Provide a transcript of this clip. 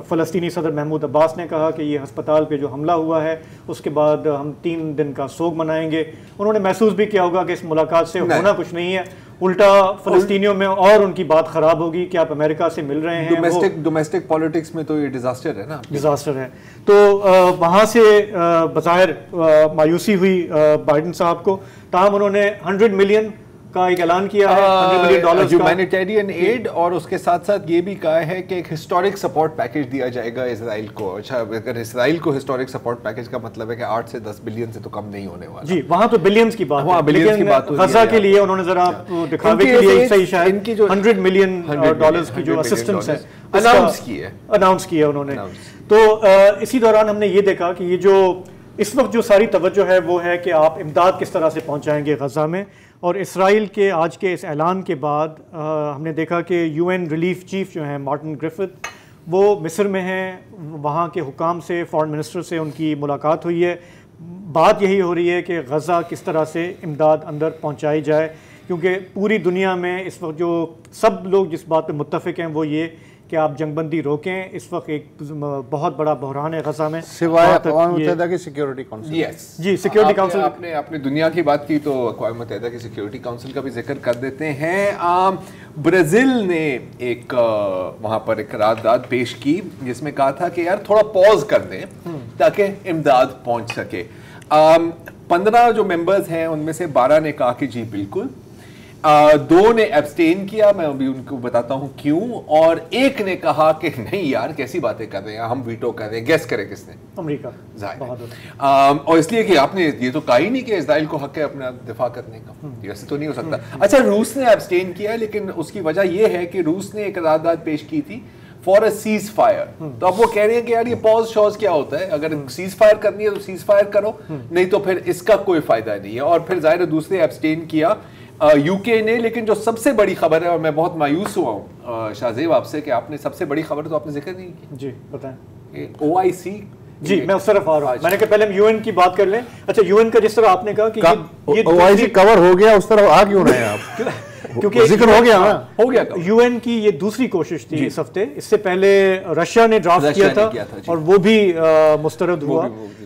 فلسطینی صدر محمود عباس نے کہا کہ یہ ہسپتال پہ جو حملہ ہوا ہے اس کے بعد ہم 3 دن کا سوگ منائیں گے. انہوں نے محسوس بھی کیا ہوگا کہ اس ملاقات سے ہونا کچھ نہیں ہے, الٹا فلسطینیوں میں اور ان کی بات خراب ہوگی کہ آپ امریکہ سے مل رہے ہیں. ڈومیسٹک پالیٹکس میں تو یہ ڈیزاسٹر ہے نا, ڈیزاسٹر ہے. تو وہاں سے بظاہر مایوسی ہوئی بائیڈن صاحب کو, تاہم انہوں نے 100 ملین کا ایک اعلان کیا ہے, $100 ملین ہیومینیٹیرین ایڈ, اور اس کے ساتھ ساتھ یہ بھی کہا ہے کہ ایک ہسٹورک سپورٹ پیکج دیا جائے گا اسرائیل کو. اچھا, اگر اسرائیل کو ہسٹورک سپورٹ پیکج کا مطلب ہے کہ 8 سے 10 بلین سے تو کم نہیں ہونے والا. جی, وہاں تو بلینز کی بات ہے, لیکن غزہ کے لیے انہوں نے ذرا دکھاوے کے لیے صحیح شاید $100 ملین کی جو اسسٹنس ہے اناؤنس کی ہے انہوں نے. تو اسی دوران ہم نے یہ دیکھا کہ یہ جو اس وقت جو ساری توجہ ہے وہ ہے کہ آپ امداد کس طرح سے پہنچائیں گے غزہ میں. اور اسرائیل کے آج کے اس اعلان کے بعد ہم نے دیکھا کہ UN ریلیف چیف جو ہیں مارٹن گرفتھ, وہ مصر میں ہیں, وہاں کے حکام سے, فارن منسٹر سے ان کی ملاقات ہوئی ہے. بات یہی ہو رہی ہے کہ غزہ کس طرح سے امداد اندر پہنچائی جائے, کیونکہ پوری دنیا میں اس وقت جو سب لوگ جس بات پہ متفق ہیں وہ یہ کہ آپ جنگ بندی روکیں. اس وقت ایک بہت بڑا بحران ہے غزہ میں, سوائے اقوام متحدہ کی سیکیورٹی کونسل. جی, سیکیورٹی کونسل. آپ نے دنیا کی بات کی تو اقوام متحدہ کی سیکیورٹی کونسل کا بھی ذکر کر دیتے ہیں. برازیل نے ایک وہاں پر ایک قرارداد پیش کی جس میں کہا تھا کہ یار تھوڑا پاز کر دیں تاکہ امداد پہنچ سکے. 15 جو ممبرز ہیں ان میں سے 12 نے کہا کہ جی بالکل, 2 نے ایبسٹین کیا, میں ابھی ان کو بتاتا ہوں کیوں, اور 1 نے کہا کہ نہیں یار کیسی باتیں کر رہے ہیں, ہم ویٹو کر رہے ہیں. گیس کرے کس نے؟ امریکہ. اور اس لیے کہ آپ نے یہ تو کہا ہی نہیں کہ اسرائیل کو حق ہے اپنا دفاع کرنے کا, ایسے تو نہیں ہو سکتا. اچھا, روس نے ایبسٹین کیا, لیکن اس کی وجہ یہ ہے کہ روس نے ایک قرارداد پیش کی تھی فار اے سیز فائر. تو اب وہ کہہ رہے ہیں کہ یار یہ پاز شوز کیا ہوتا ہے, اگر سیز فائر کرنی ہے تو سیز فائر کرو, نہیں تو پھر اس کا کوئی فائدہ نہیں ہے. اور پھر ظاہر دوسرے ایبسٹین کیا یو کے نے. لیکن جو سب سے بڑی خبر ہے, اور میں بہت مایوس ہوا ہوں شاہزیب آپ سے کہ آپ نے سب سے بڑی خبر تو آپ نے ذکر نہیں کی. جی بتائیں. OIC. جی, میں اس طرف آ رہا ہوں. میں نے کہا پہلے ہم UN کی بات کر لیں. اچھا, UN کا جس طرح آپ نے کہا کہ OIC کور ہو گیا, اس طرف آ کیوں رہے ہیں آپ؟ کیونکہ ذکر ہو گیا. UN کی یہ دوسری کوشش تھی اس ہفتے. اس سے پہلے رشیا نے ڈرافٹ کیا تھا اور وہ بھی مسترد ہوا.